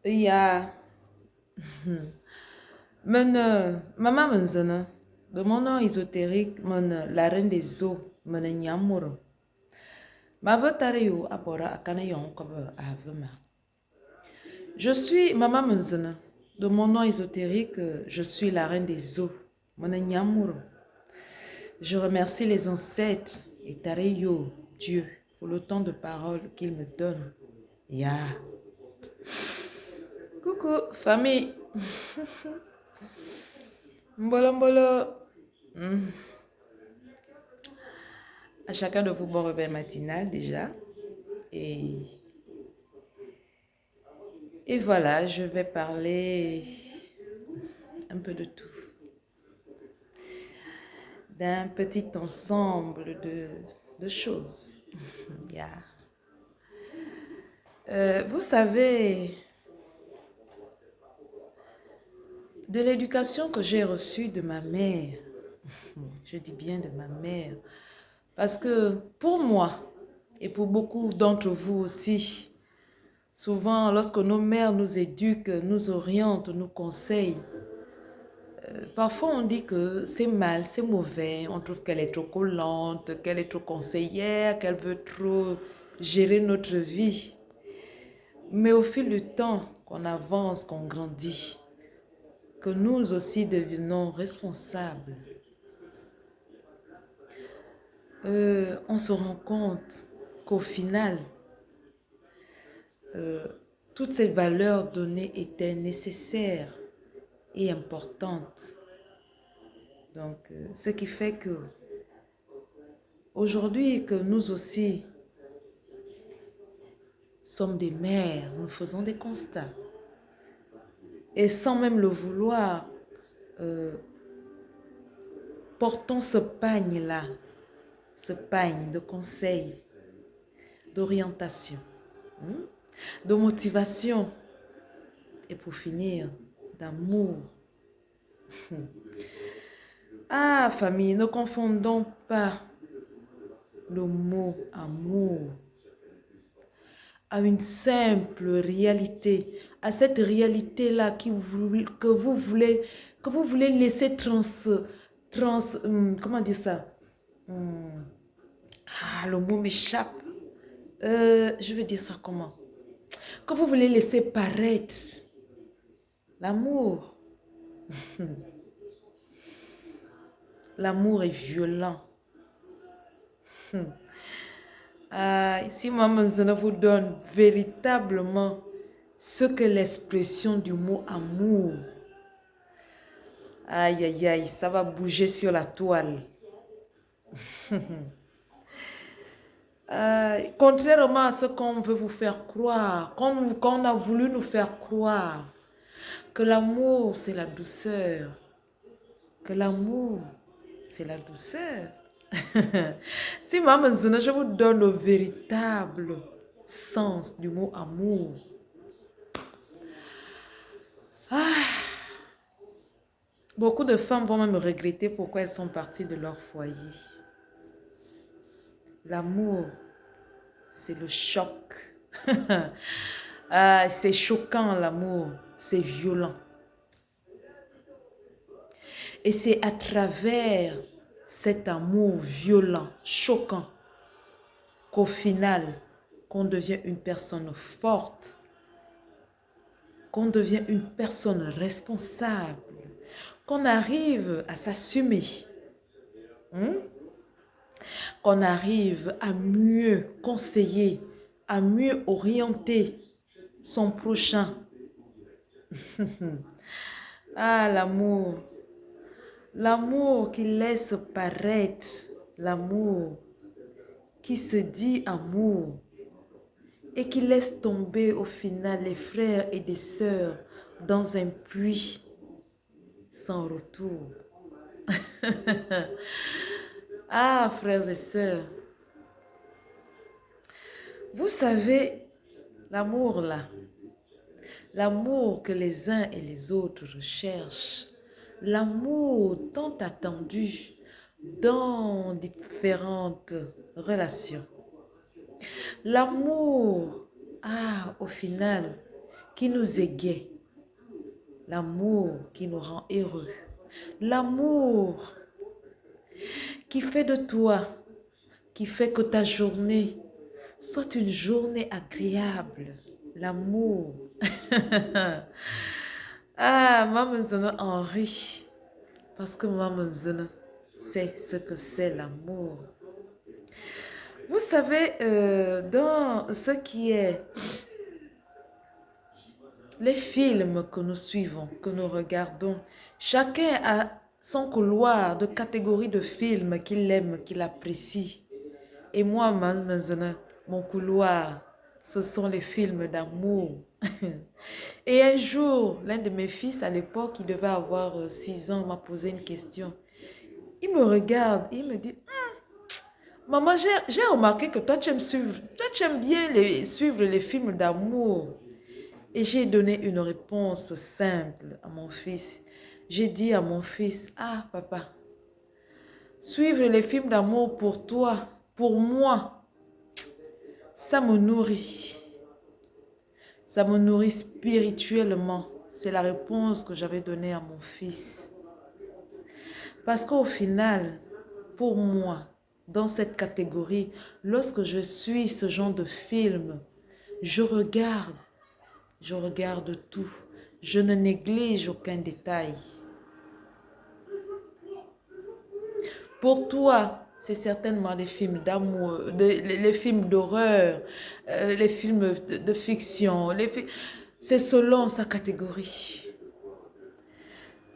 Ja, maman menzene, de mon nom ésotérique, la reine des eaux, nyamuro. Ma vetario abora akane yon kobe avema. Je suis maman menzene, de mon nom ésotérique, je suis la reine des eaux, nyamuro. Je remercie les ancêtres et Tareyo, Dieu, pour le temps de parole qu'il me donne. Ya. Coucou, famille. Mbolo mbolo. Hmm. À chacun de vous, bon réveil matinal déjà. Et, et voilà, je vais parler un peu de tout. D'un petit ensemble de choses. Yeah. Vous savez, de l'éducation que j'ai reçue de ma mère, je dis bien de ma mère, parce que pour moi, et pour beaucoup d'entre vous aussi, souvent lorsque nos mères nous éduquent, nous orientent, nous conseillent, parfois on dit que c'est mal, c'est mauvais, on trouve qu'elle est trop collante, qu'elle est trop conseillère, qu'elle veut trop gérer notre vie. Mais au fil du temps, qu'on avance, qu'on grandit, que nous aussi devenons responsables, on se rend compte qu'au final, toutes ces valeurs données étaient nécessaires et importantes. Donc, ce qui fait que aujourd'hui que nous aussi sommes des mères, nous faisons des constats. Et sans même le vouloir, portons ce pagne-là, ce pagne de conseils, d'orientation, de motivation et pour finir, d'amour. Ah, famille, ne confondons pas le mot amour à une simple réalité, à cette réalité-là que vous voulez laisser comment dire ça? Ah, le mot m'échappe. Je vais dire ça comment? Que vous voulez laisser paraître. L'amour. L'amour est violent. Si maman Zana vous donne véritablement ce que l'expression du mot amour, aïe aïe aïe, ça va bouger sur la toile. Contrairement à ce qu'on veut vous faire croire, qu'on a voulu nous faire croire, que l'amour c'est la douceur, que l'amour c'est la douceur. Si maman Zana, je vous donne le véritable sens du mot amour. Beaucoup de femmes vont même regretter pourquoi elles sont parties de leur foyer. L'amour, c'est le choc. C'est choquant l'amour, c'est violent. Et c'est à travers cet amour violent, choquant, qu'au final, qu'on devient une personne forte, qu'on devient une personne responsable, qu'on arrive à s'assumer, qu'on arrive à mieux conseiller, à mieux orienter son prochain. Ah, l'amour. L'amour qui laisse paraître, l'amour qui se dit amour et qui laisse tomber au final les frères et des sœurs dans un puits sans retour. Ah, frères et sœurs, vous savez, l'amour là, l'amour que les uns et les autres recherchent, l'amour tant attendu dans différentes relations. L'amour, au final, qui nous égaie, l'amour qui nous rend heureux, l'amour qui fait de toi, qui fait que ta journée soit une journée agréable, l'amour. Ah, Maman Zana Henri, parce que Maman Zana sait ce que c'est l'amour. Vous savez, dans ce qui est les films que nous suivons, que nous regardons, chacun a son couloir de catégorie de films qu'il aime, qu'il apprécie. Et moi, maintenant, mon couloir, ce sont les films d'amour. Et un jour, l'un de mes fils, à l'époque, il devait avoir 6 ans, m'a posé une question. Il me regarde, il me dit, maman, j'ai remarqué que toi, tu aimes suivre, toi, tu aimes bien suivre les films d'amour. Et j'ai donné une réponse simple à mon fils. J'ai dit à mon fils, ah papa, suivre les films d'amour pour toi, pour moi, ça me nourrit. Ça me nourrit spirituellement. C'est la réponse que j'avais donnée à mon fils. Parce qu'au final, pour moi, dans cette catégorie, lorsque je suis ce genre de film, je regarde tout. Je ne néglige aucun détail. Pour toi, c'est certainement les films d'amour, les films d'horreur, les films de fiction. C'est selon sa catégorie.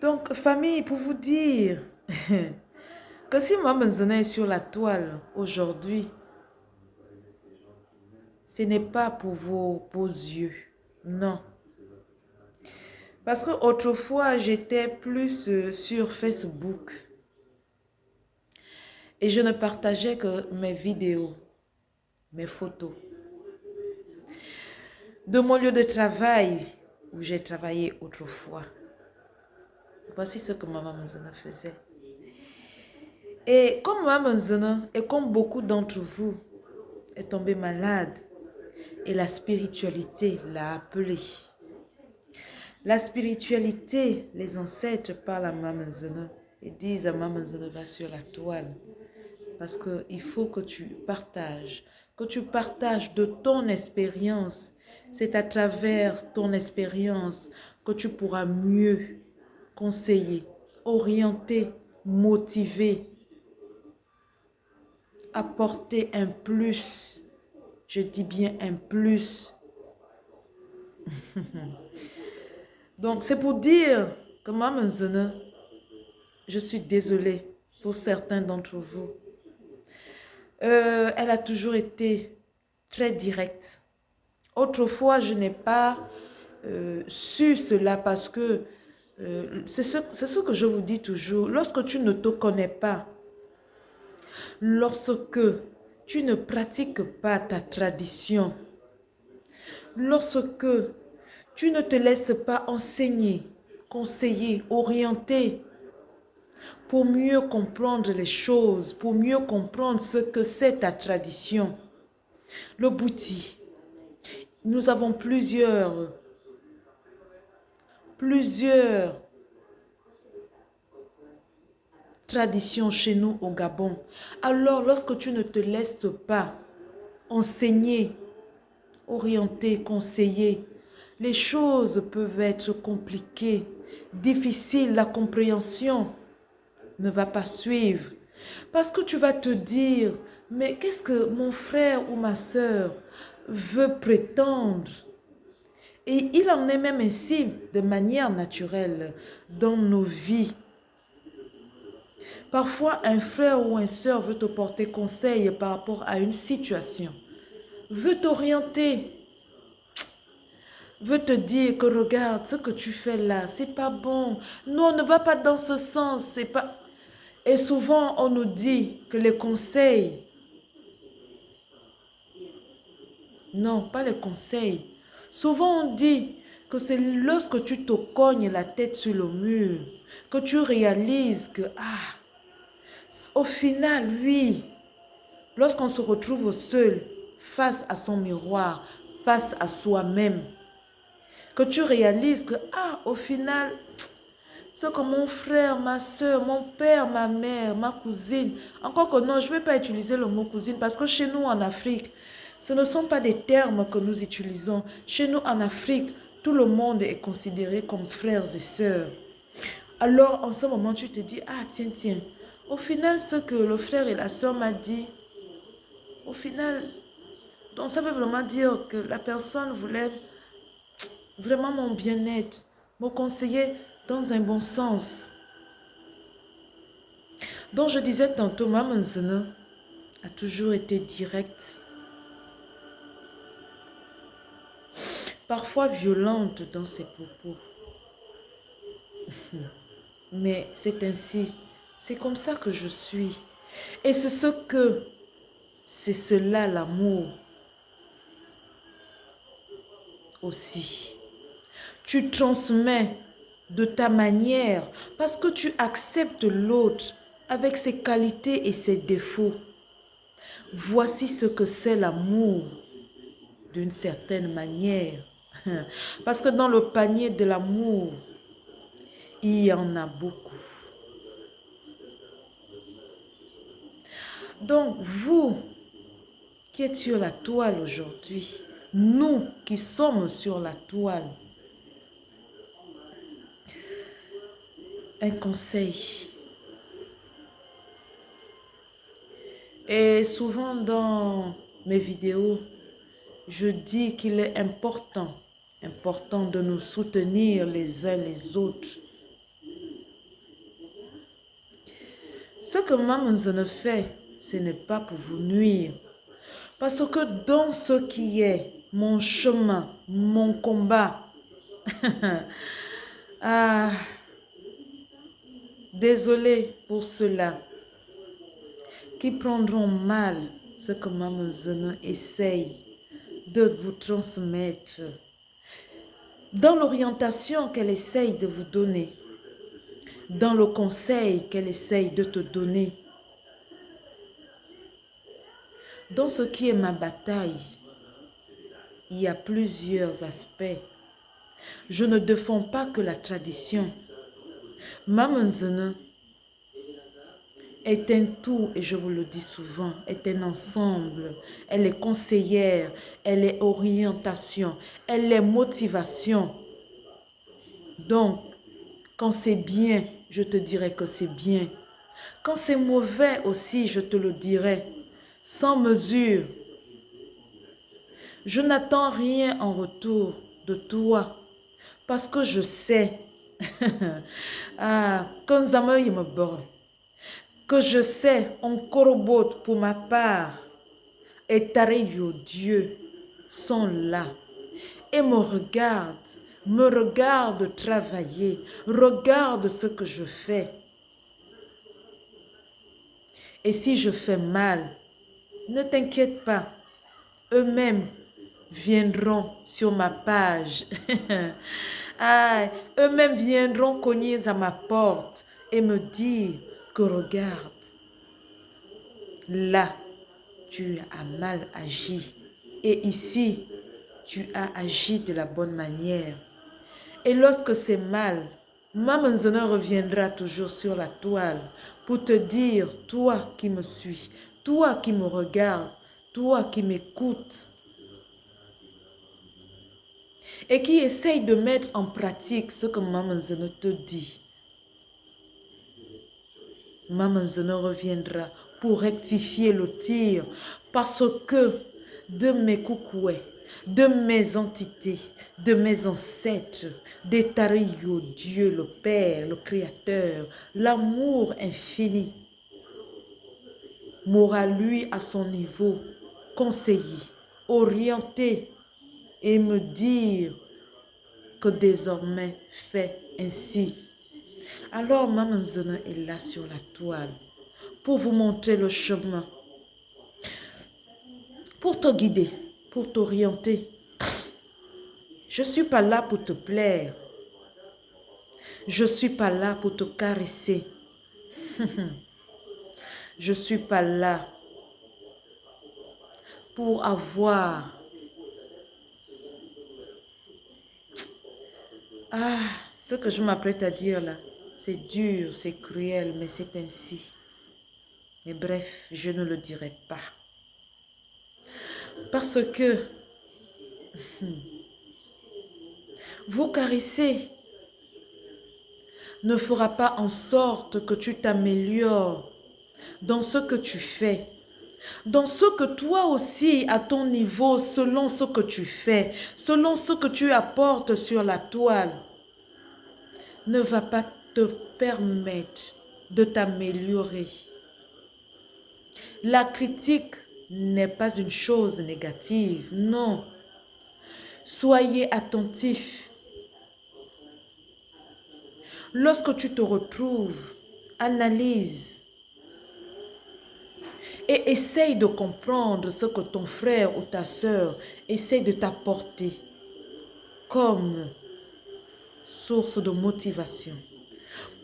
Donc, famille, pour vous dire que si Maman Zana est sur la toile aujourd'hui, ce n'est pas pour vos beaux yeux. Non. Parce que autrefois, j'étais plus sur Facebook. Et je ne partageais que mes vidéos, mes photos. De mon lieu de travail, où j'ai travaillé autrefois. Voici ce que Maman Zana faisait. Et comme Maman Zana, et comme beaucoup d'entre vous, est tombée malade, et la spiritualité l'a appelée. La spiritualité, les ancêtres parlent à Maman Zana et disent à Maman Zana, va sur la toile. Parce qu'il faut que tu partages de ton expérience. C'est à travers ton expérience que tu pourras mieux conseiller, orienter, motiver, apporter un plus. Je dis bien un plus. Donc, c'est pour dire que Maman Zana, je suis désolée pour certains d'entre vous. Elle a toujours été très directe. Autrefois, je n'ai pas su cela parce que c'est ce que je vous dis toujours. Lorsque tu ne te connais pas, lorsque tu ne pratiques pas ta tradition, lorsque tu ne te laisses pas enseigner, conseiller, orienter pour mieux comprendre les choses, pour mieux comprendre ce que c'est ta tradition. Le Bouti, nous avons plusieurs traditions chez nous au Gabon. Alors, lorsque tu ne te laisses pas enseigner, orienter, conseiller, les choses peuvent être compliquées, difficiles, la compréhension ne va pas suivre. Parce que tu vas te dire, mais qu'est-ce que mon frère ou ma soeur veut prétendre? Et il en est même ainsi de manière naturelle dans nos vies. Parfois, un frère ou une soeur veut te porter conseil par rapport à une situation, veut t'orienter, veut te dire que regarde, ce que tu fais là, c'est pas bon. Non, ne va pas dans ce sens, c'est pas... Et souvent, on nous dit que les conseils, non, pas les conseils. Souvent, on dit que c'est lorsque tu te cognes la tête sur le mur, que tu réalises que, au final, oui, lorsqu'on se retrouve seul, face à son miroir, face à soi-même, que tu réalises que, ah, au final, c'est comme mon frère, ma soeur, mon père, ma mère, ma cousine. Encore que non, je ne vais pas utiliser le mot cousine parce que chez nous en Afrique, ce ne sont pas des termes que nous utilisons. Chez nous en Afrique, tout le monde est considéré comme frères et sœurs. Alors, en ce moment, tu te dis, ah, tiens, tiens. Au final, ce que le frère et la sœur m'a dit, au final, donc ça veut vraiment dire que la personne voulait vraiment mon bien-être, me conseiller dans un bon sens. Donc je disais tantôt, Maman Zene a toujours été directe, parfois violente dans ses propos. Mais c'est ainsi, c'est comme ça que je suis. Et c'est cela l'amour aussi. Tu transmets de ta manière parce que tu acceptes l'autre avec ses qualités et ses défauts. Voici ce que c'est l'amour d'une certaine manière. Parce que dans le panier de l'amour, il y en a beaucoup. Donc, vous qui êtes sur la toile aujourd'hui, nous qui sommes sur la toile, un conseil. Et souvent dans mes vidéos, je dis qu'il est important de nous soutenir les uns les autres. Ce que Maman Zene fait, ce n'est pas pour vous nuire. Parce que dans ce qui est mon chemin, mon combat, ah, désolé pour ceux-là qui prendront mal ce que Maman Zene essaye de vous transmettre, dans l'orientation qu'elle essaye de vous donner, dans le conseil qu'elle essaye de te donner, dans ce qui est ma bataille, il y a plusieurs aspects. Je ne défends pas que la tradition. Maman Zene est un tout, et je vous le dis souvent, est un ensemble. Elle est conseillère, elle est orientation, elle est motivation. Donc, quand c'est bien, je te dirai que c'est bien. Quand c'est mauvais aussi, je te le dirai, sans mesure. Je n'attends rien en retour de toi, parce que je sais que je sais, on corrobote pour ma part, et Tareyo Dieu sont là et me regarde travailler, regarde ce que je fais. Et si je fais mal, ne t'inquiète pas, eux-mêmes viendront sur ma page. Ah, eux-mêmes viendront cogner à ma porte et me dire que regarde, là, tu as mal agi. Et ici, tu as agi de la bonne manière. Et lorsque c'est mal, Maman Zene reviendra toujours sur la toile pour te dire, toi qui me suis, toi qui me regardes, toi qui m'écoutes et qui essaye de mettre en pratique ce que Maman Zene te dit. Maman Zene reviendra pour rectifier le tir parce que de mes coucouets, de mes entités, de mes ancêtres, des Tareyo, Dieu le Père, le Créateur, l'amour infini, m'aura lui à son niveau conseillé, orienté et me dire que désormais fais ainsi. Alors Maman Zene est là sur la toile pour vous montrer le chemin, pour te guider, pour t'orienter. Je ne suis pas là pour te plaire. Je ne suis pas là pour te caresser. Je ne suis pas là pour avoir Ah, ce que je m'apprête à dire là, c'est dur, c'est cruel, mais c'est ainsi. Mais bref, je ne le dirai pas. Parce que vous caresser ne fera pas en sorte que tu t'améliores dans ce que tu fais. Dans ce que toi aussi, à ton niveau, selon ce que tu fais, selon ce que tu apportes sur la toile, ne va pas te permettre de t'améliorer. La critique n'est pas une chose négative, non. Soyez attentifs. Lorsque tu te retrouves, analyse et essaye de comprendre ce que ton frère ou ta sœur essaie de t'apporter comme source de motivation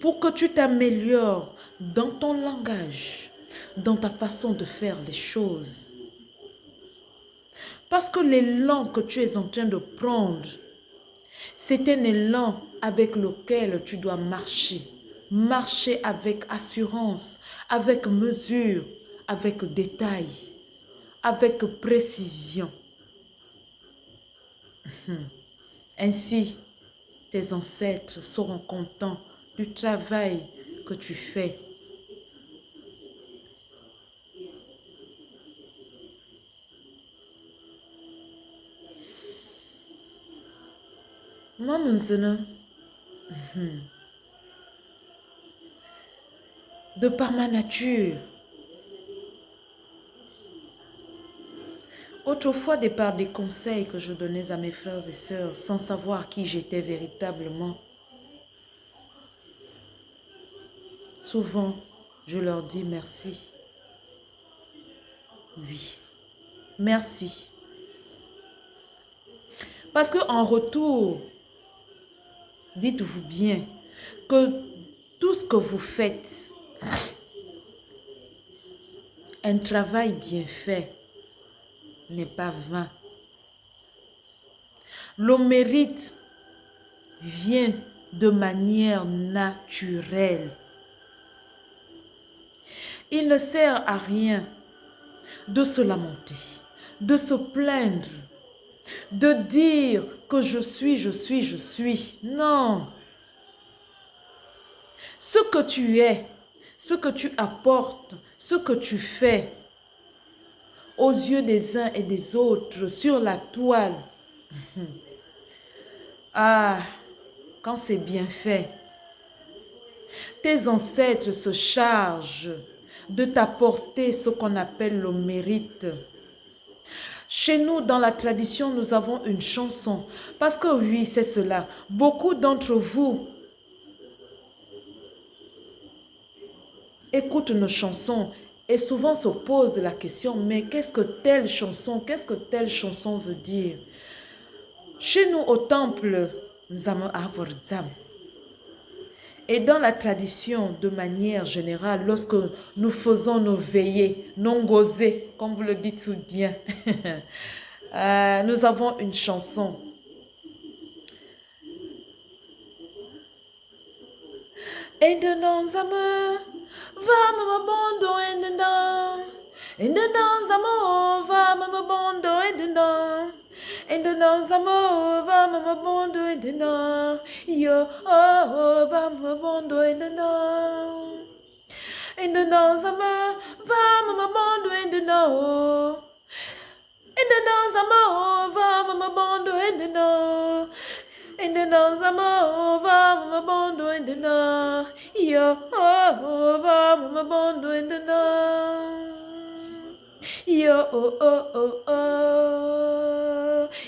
pour que tu t'améliores dans ton langage, dans ta façon de faire les choses. Parce que l'élan que tu es en train de prendre, c'est un élan avec lequel tu dois marcher. Marcher avec assurance, avec mesure, avec détail, avec précision. Ainsi, tes ancêtres seront contents du travail que tu fais. Moi, maintenant, de par ma nature, autrefois de par des conseils que je donnais à mes frères et sœurs sans savoir qui j'étais véritablement, souvent, je leur dis merci. Oui, merci. Parce qu'en retour, dites-vous bien que tout ce que vous faites, un travail bien fait, n'est pas vain. Le mérite vient de manière naturelle. Il ne sert à rien de se lamenter, de se plaindre, de dire que je suis. Non. Ce que tu es, ce que tu apportes, ce que tu fais aux yeux des uns et des autres sur la toile. Ah, quand c'est bien fait, tes ancêtres se chargent de t'apporter ce qu'on appelle le mérite. Chez nous, dans la tradition, nous avons une chanson. Parce que oui, c'est cela. Beaucoup d'entre vous écoutent nos chansons et souvent se posent la question, mais qu'est-ce que telle chanson veut dire? Chez nous, au temple, Zama Avordam, et dans la tradition, de manière générale, lorsque nous faisons nos veillées, non gozées, comme vous le dites tout bien, nous avons une chanson. Et de nos amours, va me bondo et dedans. Et de nos amours, va me bondo et dedans. Et de nos amours, va me bondo et dedans. Yo, oh, va me bondo et dedans. Et de nos amours, va me bondo et dedans. Et de nos amours, va me bondo et dedans. Et de nos amours, va me bondo et dedans. Yo, oh, va me bondo et dedans. Yo, oh, oh, oh, oh.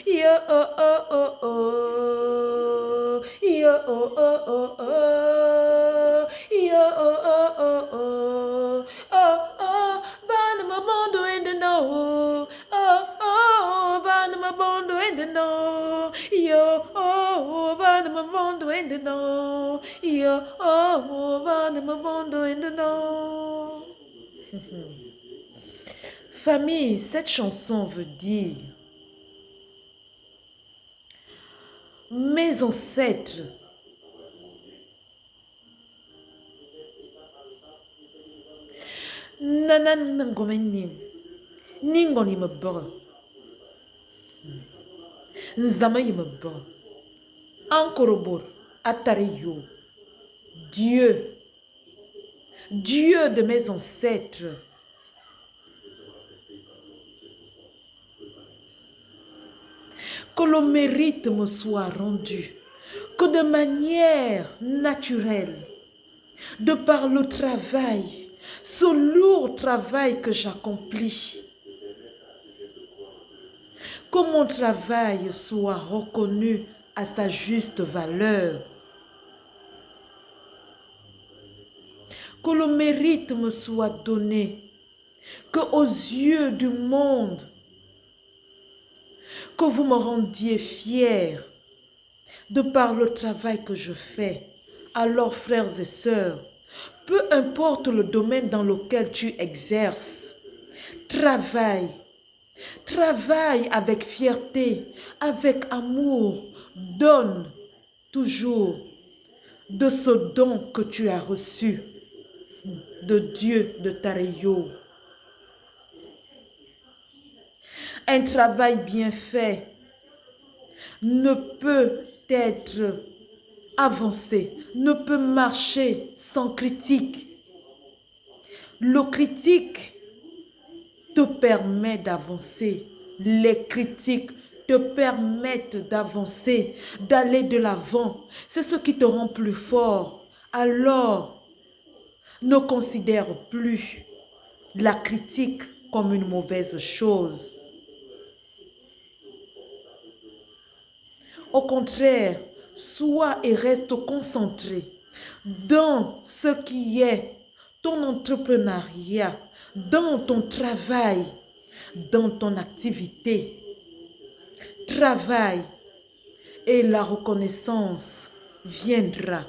Yo, oh, oh, oh, oh. Yo, oh, oh, oh, oh. Yo, oh, oh, oh, oh. Oh, oh, va me bondo et dedans. Oh, oh, va me bondo et dedans. Yo, oh, va me bondo et dedans. Yo, oh, va me bondo et dedans. Famille, cette chanson veut dire mes ancêtres, nanan nangomenin, ningoni me bra, nzama yi me bra, ankorobor, atariyo, Dieu, Dieu de mes ancêtres, que le mérite me soit rendu, que de manière naturelle, de par le travail, ce lourd travail que j'accomplis, que mon travail soit reconnu à sa juste valeur, que le mérite me soit donné, que aux yeux du monde, que vous me rendiez fier de par le travail que je fais. Alors, frères et sœurs, peu importe le domaine dans lequel tu exerces, travaille. Travaille avec fierté, avec amour. Donne toujours de ce don que tu as reçu de Dieu de Tarayo. Un travail bien fait ne peut être avancé, ne peut marcher sans critique. Le critique te permet d'avancer. Les critiques te permettent d'avancer, d'aller de l'avant. C'est ce qui te rend plus fort. Alors, ne considère plus la critique comme une mauvaise chose. Au contraire, sois et reste concentré dans ce qui est ton entrepreneuriat, dans ton travail, dans ton activité. Travaille et la reconnaissance viendra.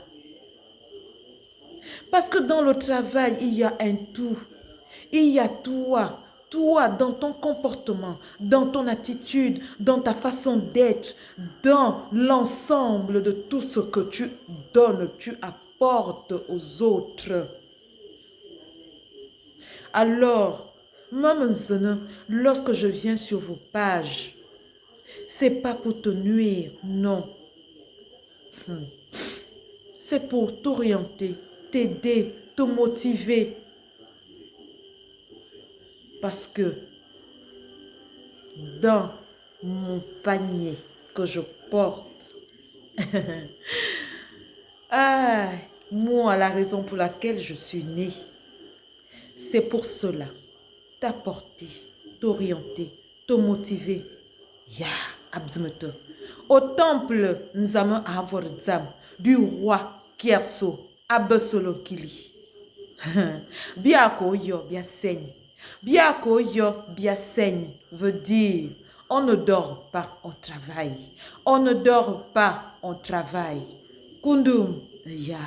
Parce que dans le travail, il y a un tout. Il y a toi. Toi, dans ton comportement, dans ton attitude, dans ta façon d'être, dans l'ensemble de tout ce que tu donnes, tu apportes aux autres. Alors, maman, lorsque je viens sur vos pages, c'est pas pour te nuire, non. C'est pour t'orienter, t'aider, te motiver. Parce que dans mon panier que je porte, moi, la raison pour laquelle je suis née, c'est pour cela. T'apporter, t'orienter, te motiver. Ya, abzmeto. Au temple, nous avons avoir du roi Kierso, Abesolo Kili. Biako yo, bien saigne. Biako yo, bien saigne veut dire on ne dort pas, on travaille. On ne dort pas, on travaille. Kundum, ya.